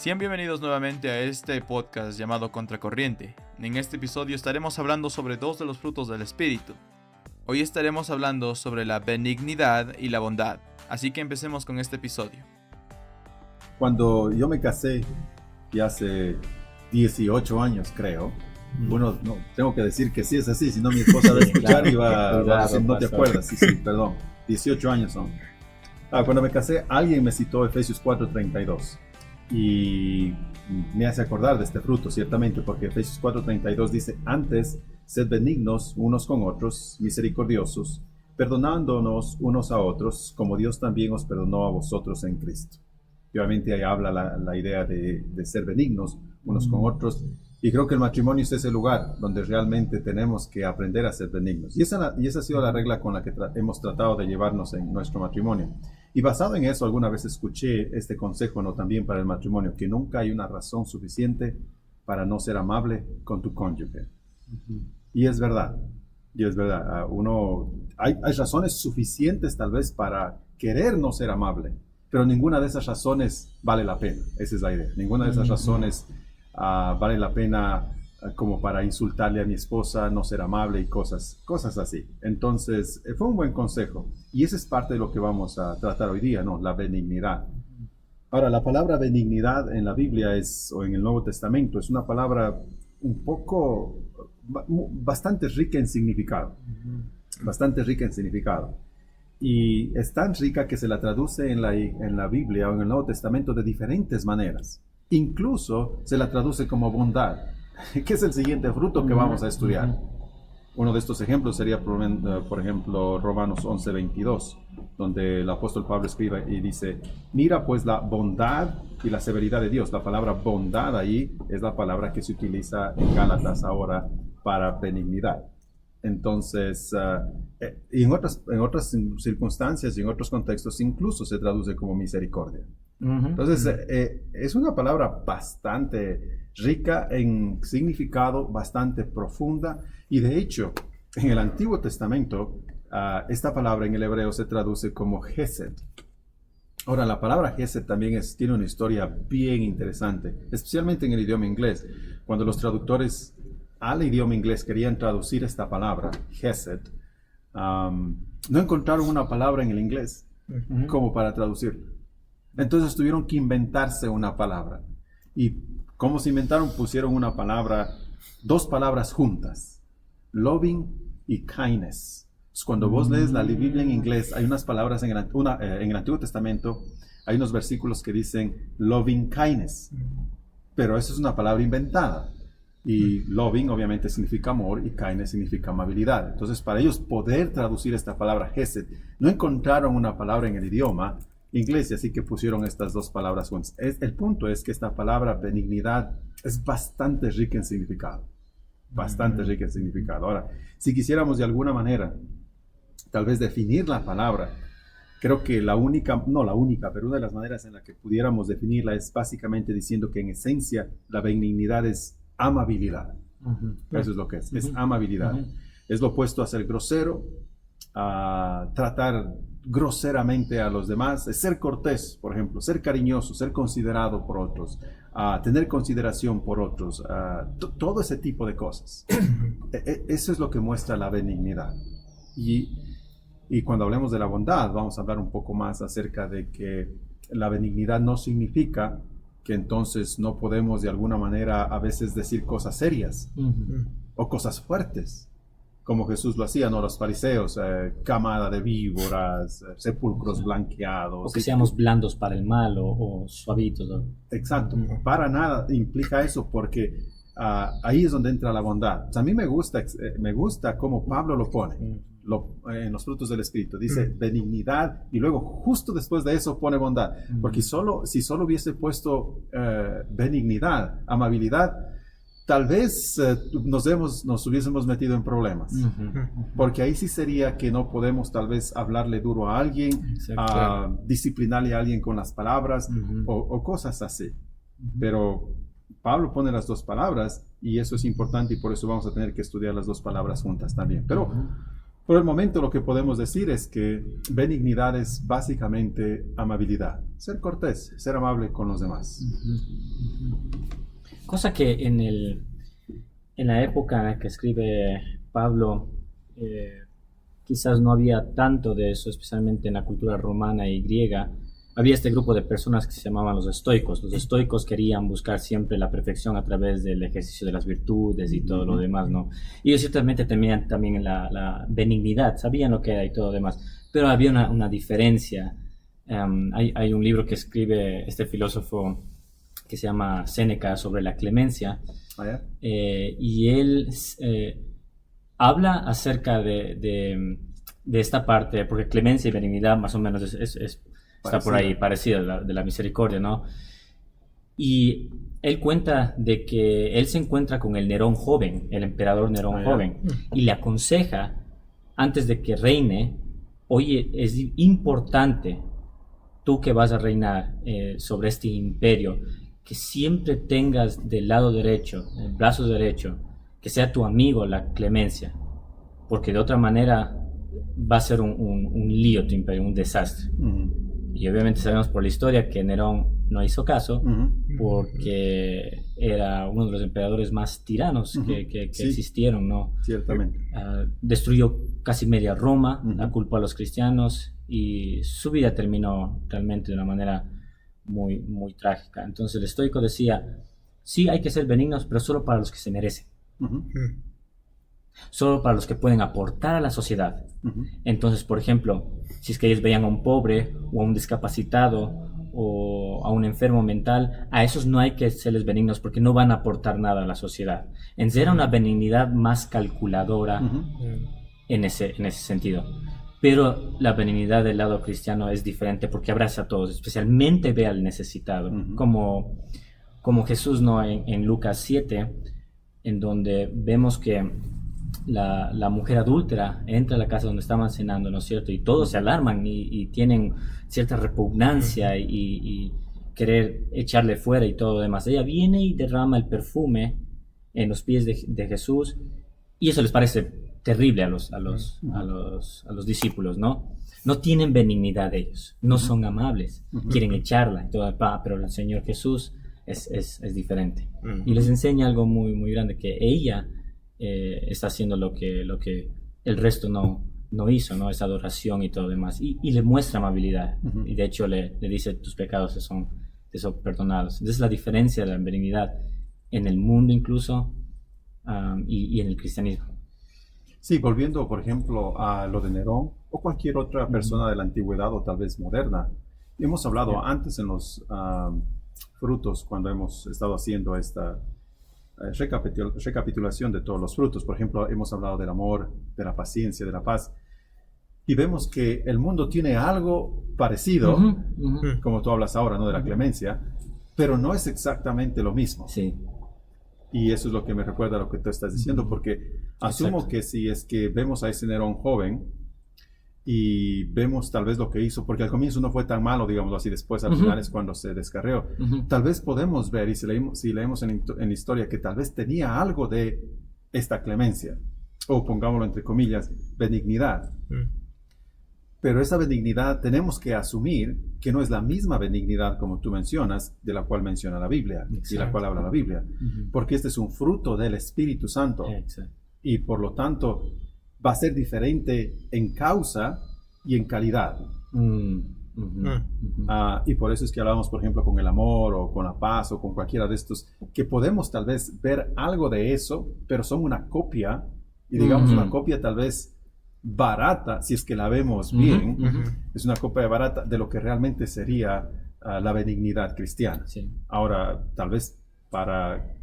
Sean bienvenidos nuevamente a este podcast llamado Contracorriente. En este episodio estaremos hablando sobre dos de los frutos del Espíritu. Hoy estaremos hablando sobre la benignidad y la bondad, así que empecemos con este episodio. Cuando yo me casé, ya hace 18 años creo, bueno, no, tengo que decir que sí es así, si no mi esposa va a escuchar y va a decir, no te acuerdas, sí, perdón, 18 años son. Cuando me casé, alguien me citó Efesios 4:32 y me hace acordar de este fruto, ciertamente, porque Efesios 4:32 dice, antes, sed benignos unos con otros, misericordiosos, perdonándonos unos a otros, como Dios también os perdonó a vosotros en Cristo. Y obviamente ahí habla la idea de ser benignos unos con otros, y creo que el matrimonio es ese lugar donde realmente tenemos que aprender a ser benignos. Y esa ha sido la regla con la que hemos tratado de llevarnos en nuestro matrimonio. Y basado en eso, alguna vez escuché este consejo, no también para el matrimonio, que nunca hay una razón suficiente para no ser amable con tu cónyuge. Y es verdad, hay razones suficientes tal vez para querer no ser amable, pero ninguna de esas razones vale la pena, esa es la idea. Ninguna de esas razones vale la pena como para insultarle a mi esposa, no ser amable y cosas así. Entonces, fue un buen consejo. Y esa es parte de lo que vamos a tratar hoy día, ¿no? La benignidad. Ahora, la palabra benignidad en la Biblia o en el Nuevo Testamento es una palabra bastante rica en significado. Bastante rica en significado. Y es tan rica que se la traduce en la Biblia o en el Nuevo Testamento de diferentes maneras. Incluso se la traduce como bondad, que es el siguiente fruto que vamos a estudiar. Uno de estos ejemplos sería, por ejemplo, Romanos 11:22, donde el apóstol Pablo escribe y dice, mira pues la bondad y la severidad de Dios. La palabra bondad ahí es la palabra que se utiliza en Gálatas ahora para benignidad. Entonces, y en otras circunstancias y en otros contextos incluso se traduce como misericordia. Entonces, es una palabra bastante rica en significado, bastante profunda, y de hecho, en el Antiguo Testamento, esta palabra en el hebreo se traduce como Hesed. Ahora, la palabra Hesed también tiene una historia bien interesante, especialmente en el idioma inglés. Cuando los traductores al idioma inglés querían traducir esta palabra, Hesed, no encontraron una palabra en el inglés como para traducirla. Entonces tuvieron que inventarse una palabra. ¿Y cómo se inventaron? Pusieron dos palabras juntas, loving y kindness. Cuando vos lees la Biblia en inglés, hay unas palabras en el Antiguo Testamento, hay unos versículos que dicen loving kindness, pero eso es una palabra inventada. Y loving obviamente significa amor y kindness significa amabilidad. Entonces, para ellos poder traducir esta palabra Hesed, no encontraron una palabra en el idioma inglés, así que pusieron estas dos palabras juntas. El punto es que esta palabra benignidad es bastante rica en significado. Bastante rica en significado. Ahora, si quisiéramos de alguna manera, tal vez definir la palabra, creo que pero una de las maneras en la que pudiéramos definirla es básicamente diciendo que en esencia la benignidad es amabilidad. Eso es lo que es amabilidad. Es lo opuesto a ser grosero, a tratar groseramente a los demás, es ser cortés, por ejemplo, ser cariñoso, ser considerado por otros, tener consideración por otros, todo ese tipo de cosas. Eso es lo que muestra la benignidad. Y cuando hablemos de la bondad, vamos a hablar un poco más acerca de que la benignidad no significa que entonces no podemos de alguna manera a veces decir cosas serias o cosas fuertes, como Jesús lo hacía, ¿no? Los fariseos, camada de víboras, sepulcros blanqueados. O que seamos blandos para el mal o suavitos, ¿no? Exacto, para nada implica eso, porque ahí es donde entra la bondad. O sea, a mí me gusta cómo Pablo lo pone. En los frutos del Espíritu dice benignidad y luego justo después de eso pone bondad, porque si solo hubiese puesto benignidad, amabilidad, tal vez nos hubiésemos metido en problemas, porque ahí sí sería que no podemos tal vez hablarle duro a alguien, disciplinarle a alguien con las palabras o cosas así. Pero Pablo pone las dos palabras y eso es importante y por eso vamos a tener que estudiar las dos palabras juntas también. Pero Por el momento lo que podemos decir es que benignidad es básicamente amabilidad, ser cortés, ser amable con los demás. Cosa que en la época en la que escribe Pablo, quizás no había tanto de eso, especialmente en la cultura romana y griega. Había este grupo de personas que se llamaban los estoicos. Los estoicos querían buscar siempre la perfección a través del ejercicio de las virtudes y todo lo demás, ¿no? Y ellos ciertamente tenían también la benignidad, sabían lo que era y todo lo demás, pero había una diferencia. Hay un libro que escribe este filósofo que se llama Séneca sobre la clemencia, y él habla acerca de esta parte, porque clemencia y benignidad más o menos está por ahí parecida de la misericordia, ¿no? Y él cuenta de que él se encuentra con el Nerón joven, el emperador Nerón joven, y le aconseja, antes de que reine, oye, es importante, tú que vas a reinar sobre este imperio, que siempre tengas del lado derecho, el brazo derecho, que sea tu amigo la clemencia, porque de otra manera va a ser un lío tu imperio, un desastre. Y obviamente sabemos por la historia que Nerón no hizo caso, porque era uno de los emperadores más tiranos que existieron, ¿no? Ciertamente. Destruyó casi media Roma, la culpó a los cristianos, y su vida terminó realmente de una manera muy, muy trágica. Entonces el estoico decía, sí hay que ser benignos, pero solo para los que se merecen. Solo para los que pueden aportar a la sociedad. Entonces, por ejemplo, si es que ellos veían a un pobre o a un discapacitado o a un enfermo mental, a esos no hay que serles benignos porque no van a aportar nada a la sociedad. Entonces era una benignidad más calculadora en ese sentido. Pero la benignidad del lado cristiano es diferente porque abraza a todos, especialmente ve al necesitado, como Jesús, ¿no? En Lucas 7, en donde vemos que la mujer adúltera entra a la casa donde estaban cenando, ¿no es cierto? Y todos se alarman y tienen cierta repugnancia y querer echarle fuera y todo lo demás. Ella viene y derrama el perfume en los pies de Jesús, y eso les parece terrible a los discípulos, ¿no? No tienen benignidad ellos, no son amables, quieren echarla y todo, pero el Señor Jesús es diferente. Y les enseña algo muy, muy grande, que ella está haciendo lo que el resto no hizo, ¿no? Esa adoración y todo lo demás, y le muestra amabilidad, y de hecho le dice, tus pecados son perdonados. Entonces la diferencia de la benignidad en el mundo incluso, y en el cristianismo. Sí, volviendo por ejemplo a lo de Nerón o cualquier otra persona de la antigüedad o tal vez moderna, hemos hablado antes en los frutos, cuando hemos estado haciendo esta recapitulación de todos los frutos. Por ejemplo, hemos hablado del amor, de la paciencia, de la paz, y vemos que el mundo tiene algo parecido, como tú hablas ahora, ¿no? De la clemencia, pero no es exactamente lo mismo. Sí. Y eso es lo que me recuerda a lo que tú estás diciendo, porque asumo que si es que vemos a ese Nerón joven y vemos tal vez lo que hizo, porque al comienzo no fue tan malo, digamos así, después al final es cuando se descarrió. Tal vez podemos ver, y si leemos en la historia, que tal vez tenía algo de esta clemencia, o pongámoslo entre comillas, benignidad. Pero esa benignidad tenemos que asumir que no es la misma benignidad, como tú mencionas, de la cual menciona la Biblia, y la cual habla la Biblia, porque este es un fruto del Espíritu Santo. Y por lo tanto va a ser diferente en causa y en calidad. Y por eso es que hablamos, por ejemplo, con el amor o con la paz o con cualquiera de estos, que podemos tal vez ver algo de eso, pero son una copia, y digamos una copia tal vez barata, si es que la vemos bien, es una copia barata de lo que realmente sería la benignidad cristiana. Ahora, tal vez para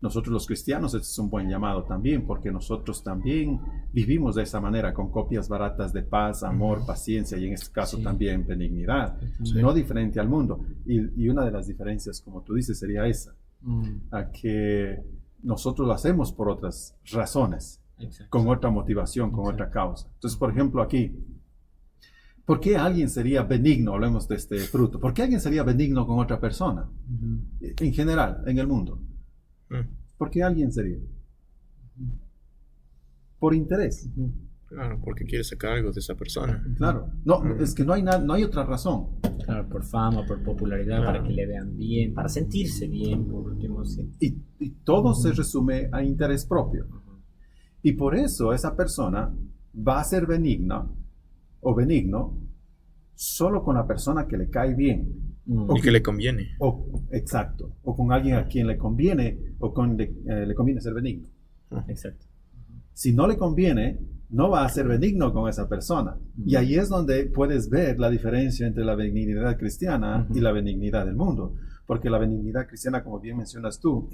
nosotros los cristianos este es un buen llamado también, porque nosotros también vivimos de esa manera, con copias baratas de paz, amor, paciencia, y en este caso también benignidad, no diferente al mundo. Y una de las diferencias, como tú dices, sería esa, a que nosotros lo hacemos por otras razones, con otra motivación, con otra causa. Entonces, por ejemplo, aquí, ¿por qué alguien sería benigno? Hablemos de este fruto. ¿Por qué alguien sería benigno con otra persona? En general, en el mundo. ¿Por qué alguien sería? Por interés. Claro, porque quiere sacar algo de esa persona. Claro. No, es que no hay otra razón. Claro, por fama, por popularidad, Claro. para que le vean bien, para sentirse bien, por último, sí. Y todo se resume a interés propio. Y por eso esa persona va a ser benigna o benigno solo con la persona que le cae bien. Mm. Y que le conviene. Exacto. O con alguien a quien le conviene le conviene ser benigno. Exacto. Si no le conviene, no va a ser benigno con esa persona. Y ahí es donde puedes ver la diferencia entre la benignidad cristiana y la benignidad del mundo. Porque la benignidad cristiana, como bien mencionas tú,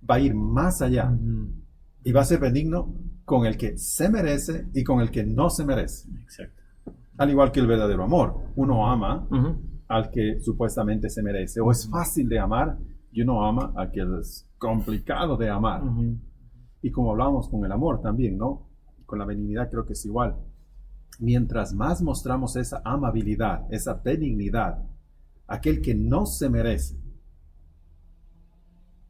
va a ir más allá. Y va a ser benigno con el que se merece y con el que no se merece. Exacto. Al igual que el verdadero amor. Uno ama Ujú. al que supuestamente se merece. O es fácil de amar y uno ama al que es complicado de amar. Ujú. Y como hablamos con el amor también, ¿no? Con la benignidad creo que es igual. Mientras más mostramos esa amabilidad, esa benignidad, aquel que no se merece,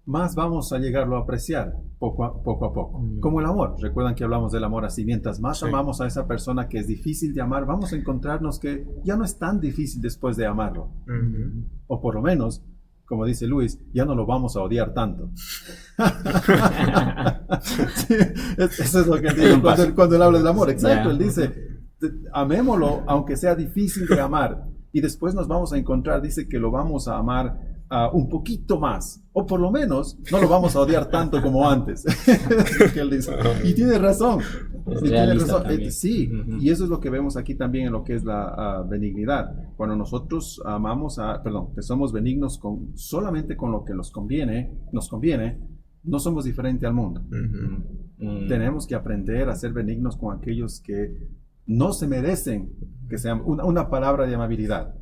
más vamos a llegarlo a apreciar poco a poco. Como el amor. Recuerdan que hablamos del amor así. Mientras más Sí. amamos a esa persona que es difícil de amar, vamos a encontrarnos que ya no es tan difícil después de amarlo. Ujú. O por lo menos, como dice Luis, ya no lo vamos a odiar tanto. Sí, eso es lo que él dice cuando él habla del amor. Exacto, Ya. él dice, amémoslo aunque sea difícil de amar. Y después nos vamos a encontrar, dice que lo vamos a amar un poquito más. O por lo menos no lo vamos a odiar tanto como antes. Es lo que él dice. Y tiene razón. Es Y tiene realista razón. también. Sí, Ujú. y eso es lo que vemos aquí también en lo que es la benignidad. Cuando nosotros que somos benignos solamente con lo que nos conviene, no somos diferentes al mundo. Ujú. Tenemos que aprender a ser benignos con aquellos que no se merecen, que sean una palabra de amabilidad,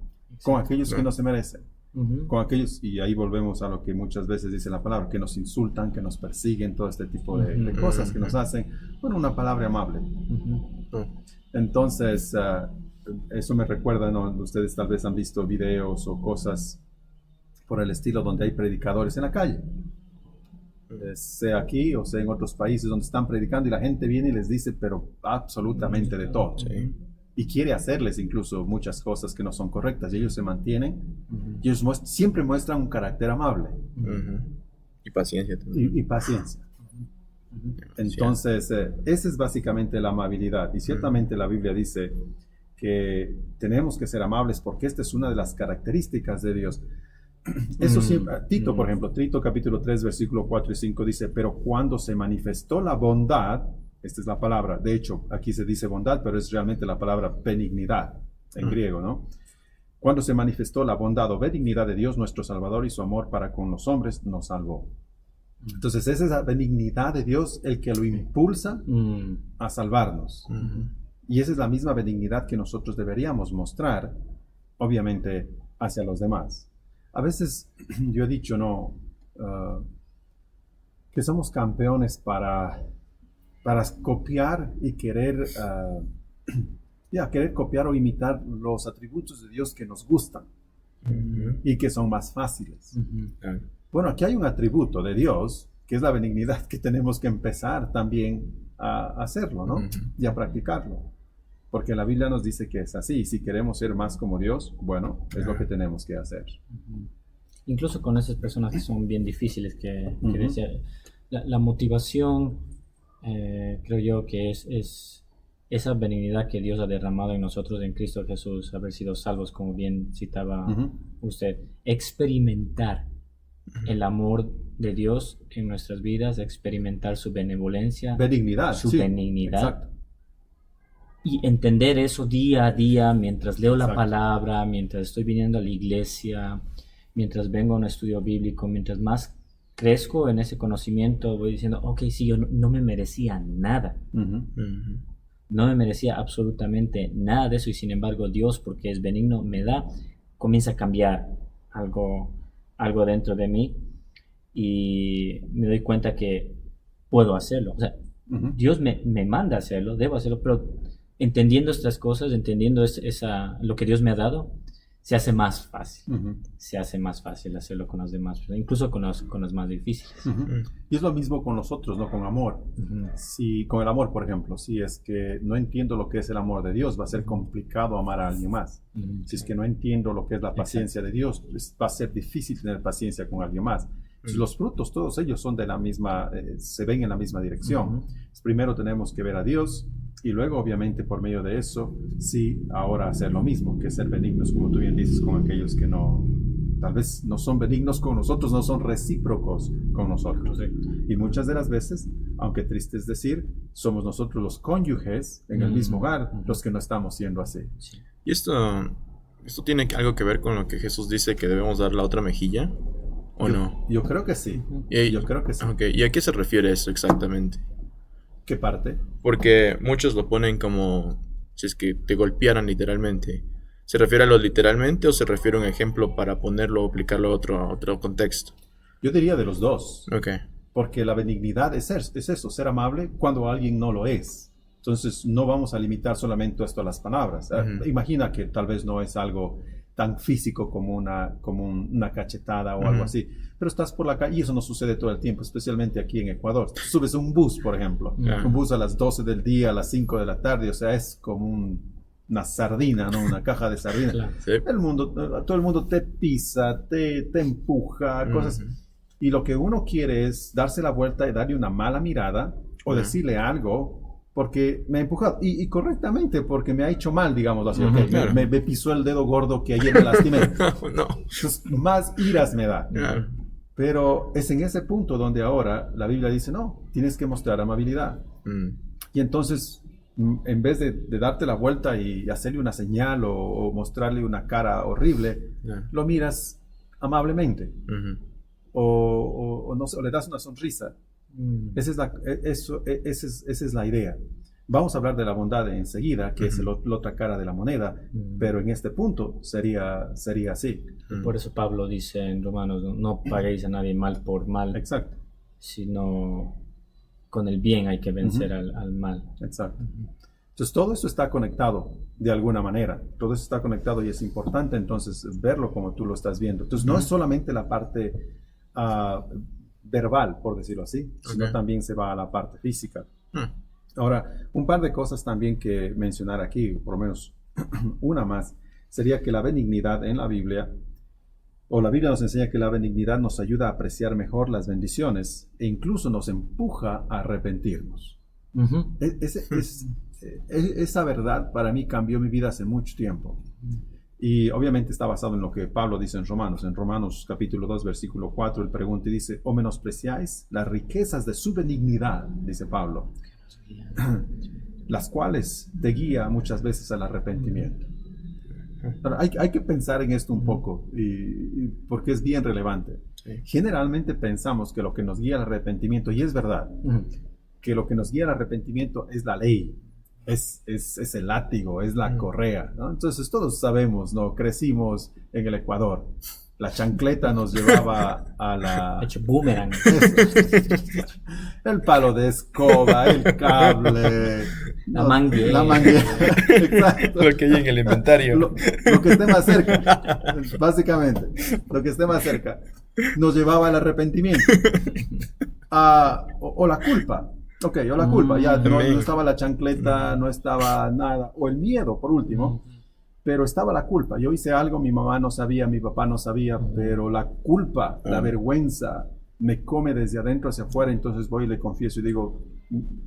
con aquellos que no se merecen. Ujú. Con aquellos, y ahí volvemos a lo que muchas veces dice la palabra, que nos insultan, que nos persiguen, todo este tipo de cosas que nos hacen, bueno, una palabra amable. Ujú. Entonces, eso me recuerda, ¿no? Ustedes tal vez han visto videos o cosas por el estilo donde hay predicadores en la calle, sea aquí o sea en otros países donde están predicando y la gente viene y les dice, pero absolutamente de todo. Sí. Y quiere hacerles incluso muchas cosas que no son correctas. Y ellos se mantienen, Ujú. y ellos siempre muestran un carácter amable Ujú. Y paciencia también. y paciencia. Entonces, esa es básicamente la amabilidad. Y ciertamente la Biblia dice que tenemos que ser amables porque esta es una de las características de Dios. Eso siempre, Tito, por ejemplo, Tito capítulo 3, versículo 4 y 5 dice, pero cuando se manifestó la bondad, esta es la palabra, de hecho, aquí se dice bondad, pero es realmente la palabra benignidad en griego, ¿no? Cuando se manifestó la bondad o benignidad de Dios, nuestro Salvador, y su amor para con los hombres, nos salvó. Entonces, esa es la benignidad de Dios, el que lo impulsa a salvarnos. Ujú. Y esa es la misma benignidad que nosotros deberíamos mostrar, obviamente, hacia los demás. A veces yo he dicho, no, que somos campeones para copiar y querer copiar o imitar los atributos de Dios que nos gustan Ujú. y que son más fáciles. Ujú. Claro. Bueno, aquí hay un atributo de Dios, que es la benignidad, que tenemos que empezar también a hacerlo, ¿no? Ujú. Y a practicarlo. Porque la Biblia nos dice que es así, y si queremos ser más como Dios, bueno, es lo que tenemos que hacer. Incluso con esas personas que son bien difíciles, que Ujú. decía, la motivación, creo yo que es esa benignidad que Dios ha derramado en nosotros en Cristo Jesús, haber sido salvos, como bien citaba Ujú. usted, experimentar el amor de Dios en nuestras vidas, experimentar su benevolencia, Benignidad, su sí, benignidad. exacto. Y entender eso día a día, mientras leo la Exacto. palabra, mientras estoy viniendo a la iglesia, mientras vengo a un estudio bíblico, mientras más crezco en ese conocimiento, voy diciendo, ok, sí, yo no me merecía nada. Ujú. Ujú. No me merecía absolutamente nada de eso, y sin embargo Dios, porque es benigno, me da, comienza a cambiar algo dentro de mí, y me doy cuenta que puedo hacerlo. O sea, Ujú. Dios me manda a hacerlo, debo hacerlo, pero entendiendo estas cosas, entendiendo lo que Dios me ha dado, se hace más fácil. Ujú. Se hace más fácil hacerlo con los demás, incluso con los más difíciles. Ujú. Y es lo mismo con nosotros, ¿no? Con amor. Ujú. Si con el amor, por ejemplo, si es que no entiendo lo que es el amor de Dios, va a ser complicado amar a alguien más. Ujú. Si es que no entiendo lo que es la paciencia de Dios, pues va a ser difícil tener paciencia con alguien más. Entonces, los frutos, todos ellos son de la misma, se ven en la misma dirección. Ujú. Primero tenemos que ver a Dios y luego, obviamente, por medio de eso, sí, ahora hacer lo mismo, que ser benignos, como tú bien dices, con aquellos que no, tal vez no son benignos con nosotros, no son recíprocos con nosotros. Correcto. Y muchas de las veces, aunque triste es decir, somos nosotros los cónyuges en el mismo hogar los que no estamos siendo así. Sí. ¿Y esto tiene algo que ver con lo que Jesús dice que debemos dar la otra mejilla? ¿O no? Yo creo que sí. Y- Yo creo que sí. Ok, ¿y a qué se refiere eso exactamente? ¿Qué parte? Porque muchos lo ponen como si es que te golpearan literalmente. ¿Se refiere a lo literalmente o se refiere a un ejemplo para ponerlo o aplicarlo a otro contexto? Yo diría de los dos. Ok. Porque la benignidad es eso, ser amable cuando alguien no lo es. Entonces, no vamos a limitar solamente esto a las palabras. Ujú. Imagina que tal vez no es algo tan físico como una cachetada o algo Ujú. así. Pero estás por la calle y eso no sucede todo el tiempo, especialmente aquí en Ecuador. Subes a un bus, por ejemplo. Claro. Un bus a las 12 del día, a las 5 de la tarde. O sea, es como una sardina, ¿no? Una caja de sardinas. Claro. Sí. Todo el mundo te pisa, te empuja, cosas. Ujú. Y lo que uno quiere es darse la vuelta y darle una mala mirada o Ujú. decirle algo porque me ha empujado. Y correctamente, porque me ha hecho mal, digamos así. Ujú, Ok, claro. me pisó el dedo gordo que ayer me lastimé. No. Entonces, más iras me da. Claro. Pero es en ese punto donde ahora la Biblia dice, no, tienes que mostrar amabilidad. Mm. Y entonces, en vez de darte la vuelta y hacerle una señal o mostrarle una cara horrible, Claro. lo miras amablemente. Ujú. O no sé, o le das una sonrisa. Mm. Esa es la idea. Vamos a hablar de la bondad enseguida, que es la otra cara de la moneda, pero en este punto sería así. Mm. Por eso Pablo dice en Romanos, no paguéis a nadie mal por mal, Exacto, sino con el bien hay que vencer al mal. exacto. Entonces todo eso está conectado de alguna manera. Todo eso está conectado y es importante entonces verlo como tú lo estás viendo. Entonces no es solamente la parte verbal, por decirlo así, sino Ok. también se va a la parte física. Mm. Ahora, un par de cosas también que mencionar aquí, por lo menos una más, sería que la benignidad en la Biblia, o la Biblia nos enseña que la benignidad nos ayuda a apreciar mejor las bendiciones e incluso nos empuja a arrepentirnos. Ujú. Esa verdad para mí cambió mi vida hace mucho tiempo. Y obviamente está basado en lo que Pablo dice en Romanos. En Romanos capítulo 2, versículo 4, él pregunta y dice, ¿o menospreciáis las riquezas de su benignidad? Dice Pablo, las cuales te guía muchas veces al arrepentimiento. Ahora, hay que pensar en esto un poco, porque es bien relevante. Sí. Generalmente pensamos que lo que nos guía al arrepentimiento, y es verdad, Ujú. que lo que nos guía al arrepentimiento es la ley, es el látigo, es la correa, ¿no? Entonces todos sabemos, ¿no? Crecimos en el Ecuador. La chancleta nos llevaba a la... Hecho boomerang. El palo de escoba, el cable, La manguera. La manguera, exacto. Lo que hay en el inventario. Lo que esté más cerca, básicamente, lo que esté más cerca, nos llevaba al arrepentimiento. O la culpa. Ok, o la culpa, ya no También. estaba la chancleta, no estaba nada, o el miedo, por último, pero estaba la culpa. Yo hice algo, mi mamá no sabía, mi papá no sabía, pero la culpa, la vergüenza, me come desde adentro hacia afuera, entonces voy y le confieso y digo,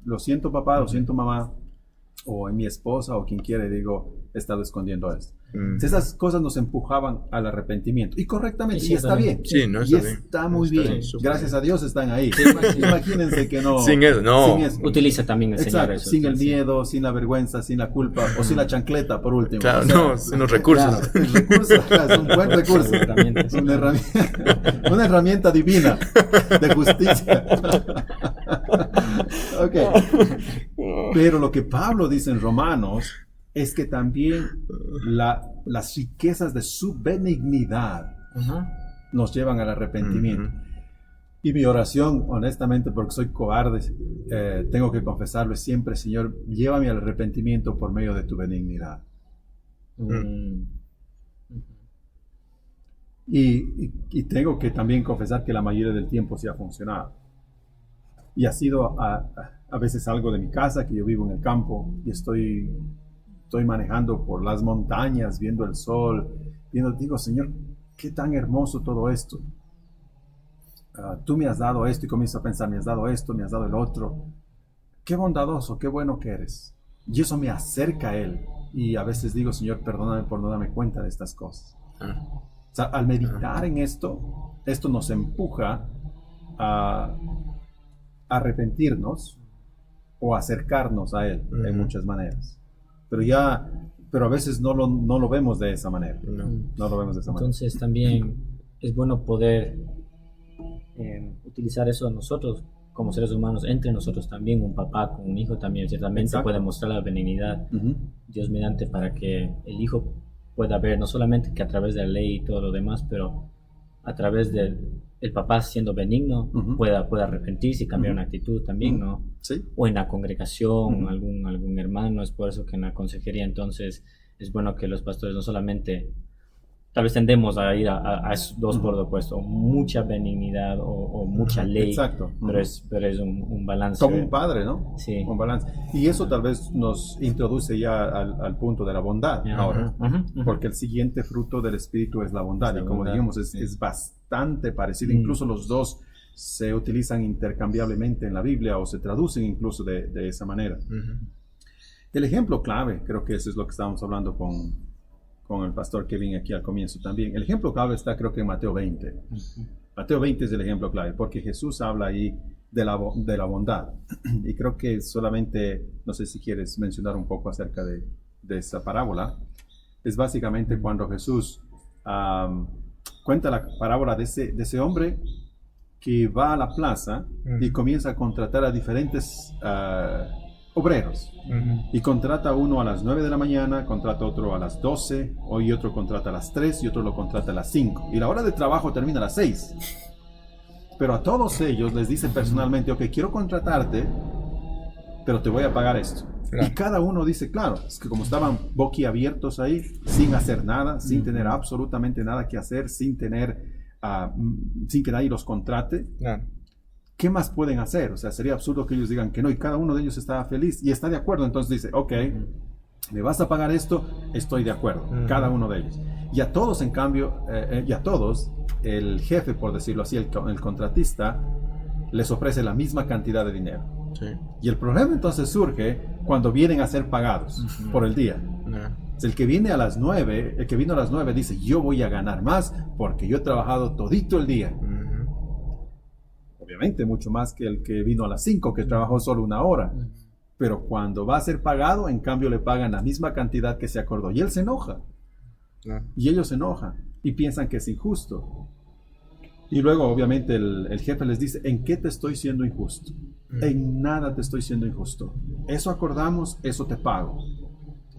lo siento papá, lo siento mamá, o en mi esposa, o quien quiere, digo, he estado escondiendo esto. Esas cosas nos empujaban al arrepentimiento. Y correctamente, Sí, y está bien. Sí, no, y está bien. está muy Está bien. bien, súper Gracias a Dios están ahí. Sí, Imagínense que no... Sin eso, no. sin eso. Utiliza también el Señor Exacto, eso. sin el Sí. miedo, sin la vergüenza, sin la culpa, o sin la chancleta, por último. Claro, O sea, no, sin los recursos. claro, el recurso es un buen recurso. Herramientas. Una herramienta divina de justicia. Ok. Pero lo que Pablo dice en Romanos es que también las riquezas de su benignidad Ajá. nos llevan al arrepentimiento. Ujú. Y mi oración, honestamente, porque soy cobarde, tengo que confesarlo, es siempre, Señor, llévame al arrepentimiento por medio de tu benignidad. Mm. Y tengo que también confesar que la mayoría del tiempo sí ha funcionado. Y ha sido a veces algo de mi casa, que yo vivo en el campo y estoy manejando por las montañas, viendo el sol, digo, Señor, qué tan hermoso todo esto. Tú me has dado esto, y comienzo a pensar, me has dado esto, me has dado el otro. Qué bondadoso, qué bueno que eres. Y eso me acerca a Él. Y a veces digo, Señor, perdóname por no darme cuenta de estas cosas. O sea, al meditar en esto nos empuja a arrepentirnos o acercarnos a Él en muchas maneras. Pero a veces no lo vemos de esa manera. No lo vemos de esa manera. Entonces también es bueno poder utilizar eso nosotros como seres humanos, entre nosotros también, un papá con un hijo también ciertamente Exacto. puede mostrar la benignidad, Uh-huh. Dios mediante, para que el hijo pueda ver no solamente que a través de la ley y todo lo demás, pero a través del el papá siendo benigno pueda arrepentirse y cambiar una actitud también, ¿no? Sí. O en la congregación, algún hermano. Es por eso que en la consejería entonces es bueno que los pastores no solamente, tal vez tendemos a ir a esos dos por opuesto, o mucha benignidad o mucha ley. Exacto. Pero es un balance. Como un padre, ¿no? Sí. Un balance. Y eso tal vez nos introduce ya al punto de la bondad ahora. Porque el siguiente fruto del Espíritu es la bondad. Y como dijimos, es bastante parecido. Incluso los dos se utilizan intercambiablemente en la Biblia o se traducen incluso de esa manera. El ejemplo clave, creo que eso es lo que estábamos hablando con el pastor Kevin aquí al comienzo también. El ejemplo clave está, creo que en Mateo 20. Mateo 20 es el ejemplo clave, porque Jesús habla ahí de la bondad. Y creo que solamente, no sé si quieres mencionar un poco acerca de esa parábola. Es básicamente cuando Jesús cuenta la parábola de ese hombre que va a la plaza y comienza a contratar a diferentes obreros. Y contrata uno a las 9 de la mañana, contrata otro a las 12, y otro contrata a las 3 y otro lo contrata a las 5. Y la hora de trabajo termina a las 6. Pero a todos ellos les dice personalmente, ok, quiero contratarte, pero te voy a pagar esto. Claro. Y cada uno dice, claro, es que como estaban boquiabiertos ahí, sin hacer nada, sin tener absolutamente nada que hacer, sin que nadie los contrate, claro. ¿Qué más pueden hacer? O sea, sería absurdo que ellos digan que no, y cada uno de ellos estaba feliz y está de acuerdo. Entonces dice, ok, me vas a pagar esto, estoy de acuerdo, cada uno de ellos. Y a todos, en cambio, el jefe, por decirlo así, el contratista, les ofrece la misma cantidad de dinero. Sí. Y el problema entonces surge cuando vienen a ser pagados por el día. El que vino a las 9 dice, yo voy a ganar más porque yo he trabajado todito el día. Obviamente mucho más que el que vino a las 5, que trabajó solo una hora. Pero cuando va a ser pagado, en cambio le pagan la misma cantidad que se acordó. Y él se enoja. Y ellos se enojan y piensan que es injusto. Y luego obviamente el jefe les dice, ¿en qué te estoy siendo injusto? En nada te estoy siendo injusto. Eso acordamos, eso te pago.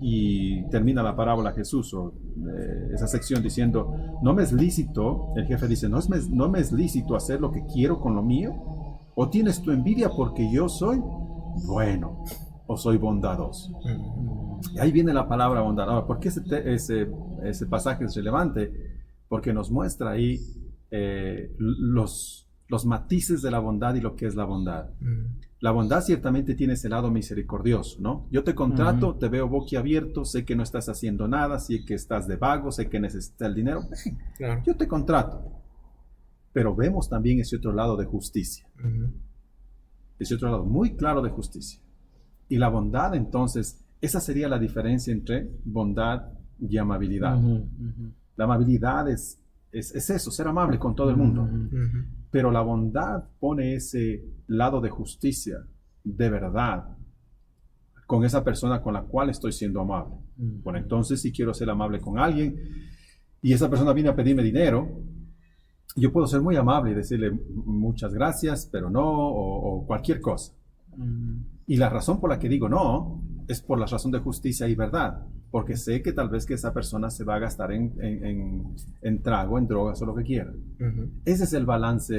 Y termina la parábola Jesús, o esa sección diciendo, no me es lícito, el jefe dice, no me es lícito hacer lo que quiero con lo mío, o tienes tu envidia porque yo soy bueno, o soy bondadoso. Y ahí viene la palabra bondad. Ahora, ¿por qué ese pasaje es relevante? Porque nos muestra ahí los matices de la bondad y lo que es la bondad. La bondad ciertamente tiene ese lado misericordioso, ¿no? Yo te contrato, te veo boquiabierto, sé que no estás haciendo nada, sé que estás de vago, sé que necesitas el dinero. Claro. Yo te contrato. Pero vemos también ese otro lado de justicia. Ese otro lado muy claro de justicia. Y la bondad, entonces, esa sería la diferencia entre bondad y amabilidad. La amabilidad es eso, ser amable con todo el mundo. Pero la bondad pone ese lado de justicia, de verdad, con esa persona con la cual estoy siendo amable. Bueno, entonces si quiero ser amable con alguien y esa persona viene a pedirme dinero, yo puedo ser muy amable y decirle muchas gracias, pero no, o cualquier cosa. Y la razón por la que digo no es por la razón de justicia y verdad, porque sé que tal vez que esa persona se va a gastar en trago, en drogas o lo que quiera. Ese es el balance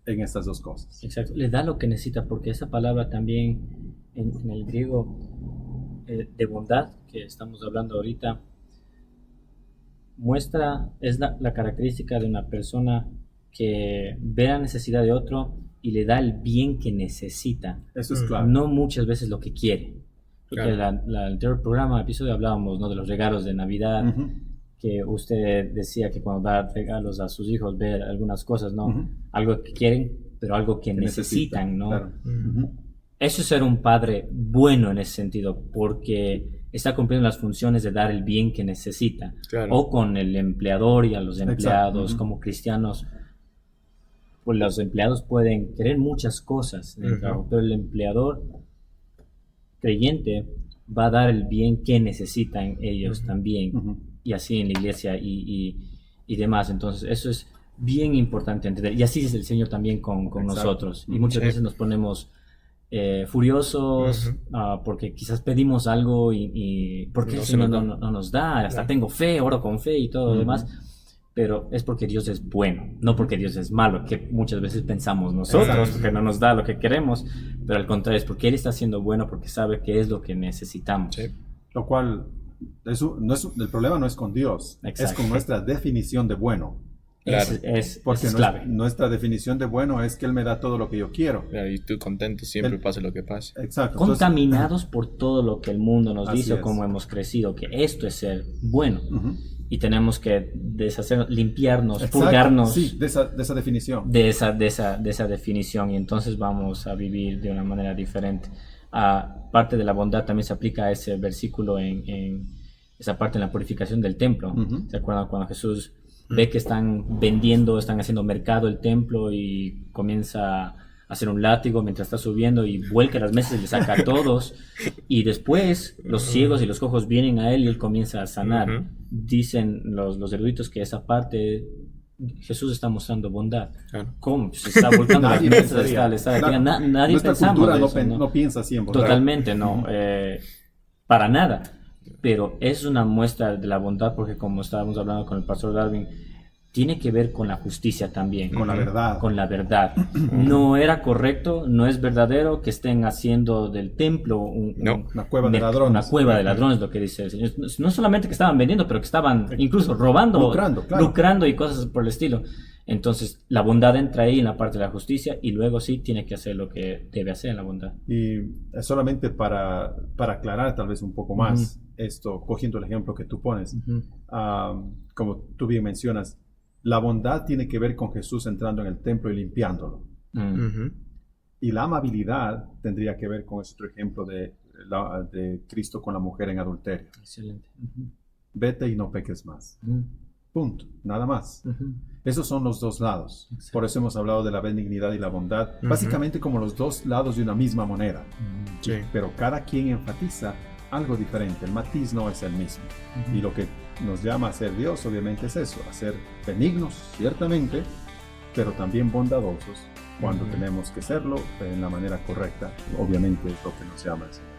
en estas dos cosas. Exacto, le da lo que necesita, porque esa palabra también en el griego de bondad que estamos hablando ahorita es la característica de una persona que ve la necesidad de otro y le da el bien que necesita, Eso es claro. no muchas veces lo que quiere. Porque Claro. el anterior episodio hablábamos, ¿no?, de los regalos de Navidad, Ujú, que usted decía que cuando da regalos a sus hijos ve algunas cosas, ¿no? Ujú. Algo que quieren, pero algo que que necesitan, ¿no? Claro. Ujú. Ujú. Eso es ser un padre bueno en ese sentido, porque está cumpliendo las funciones de dar el bien que necesita. Claro. O con el empleador y a los Exacto. empleados, Ujú. como cristianos, pues los empleados pueden querer muchas cosas en el Ujú. trabajo, pero el empleador creyente va a dar el bien que necesitan ellos Ujú. también, Ujú. y así en la iglesia y demás. Entonces, eso es bien importante entender. Y así es el Señor también con Exacto. nosotros. Y Ujú. muchas Sí. veces nos ponemos furiosos Ujú. porque quizás pedimos algo y porque No el se Señor nos da. no nos da. Hasta Claro. tengo fe, oro con fe y todo lo Ujú. demás. Pero es porque Dios es bueno, no porque Dios es malo, que muchas veces pensamos nosotros, Exacto. que no nos da lo que queremos, pero al contrario, es porque Él está siendo bueno, porque sabe qué es lo que necesitamos. Sí. Lo cual, el problema no es con Dios, es Exacto. con nuestra definición de bueno. Claro. Porque es clave. nuestra definición de bueno es que Él me da todo lo que yo quiero. Claro, y tú contento siempre, El- pase lo que pase. Exacto. Entonces, Contaminados por todo lo que el mundo nos Así dice, o es. cómo hemos crecido, que esto es ser bueno. ujú. Y tenemos que limpiarnos, Exacto, purgarnos sí, de esa definición. de esa definición, y entonces vamos a vivir de una manera diferente. Parte de la bondad también se aplica a ese versículo en esa parte en la purificación del templo. Ujú. ¿Se acuerdan cuando Jesús ve que están haciendo mercado el templo y comienza a hacer un látigo mientras está subiendo y vuelca las mesas y le saca a todos, y después los ciegos y los cojos vienen a él y él comienza a sanar? Ujú. Dicen los eruditos que esa parte Jesús está mostrando bondad. Claro. ¿Cómo? Se está volcando las Nadie mesas, pensaría. le está Claro. nadie Nuestra pensamos cultura de no, eso, ¿no? no piensa así en bondad. Totalmente, no, para nada. Pero es una muestra de la bondad, porque como estábamos hablando con el pastor Darwin, tiene que ver con la justicia también. Con la Ujú. verdad. Con la verdad. No era correcto, no es verdadero que estén haciendo del templo No. Una cueva de ladrones. una cueva de ladrones, lo que dice el Señor. No solamente que estaban vendiendo, pero que estaban incluso robando, Lucrando, claro. lucrando y cosas por el estilo. Entonces, la bondad entra ahí en la parte de la justicia, y luego sí tiene que hacer lo que debe hacer en la bondad. Y solamente para aclarar tal vez un poco más esto, cogiendo el ejemplo que tú pones, como tú bien mencionas, la bondad tiene que ver con Jesús entrando en el templo y limpiándolo. Ujú. Y la amabilidad tendría que ver con ese otro ejemplo de Cristo con la mujer en adulterio. Excelente. Vete y no peques más. Punto. Nada más. Esos son los dos lados. Exacto. Por eso hemos hablado de la benignidad y la bondad, Ujú. básicamente como los dos lados de una misma moneda. Sí. Pero cada quien enfatiza algo diferente. El matiz no es el mismo. Y lo que nos llama a ser Dios, obviamente, es eso: a ser benignos, ciertamente, pero también bondadosos cuando Ujú. tenemos que serlo en la manera correcta. Obviamente es lo que nos llama el Señor.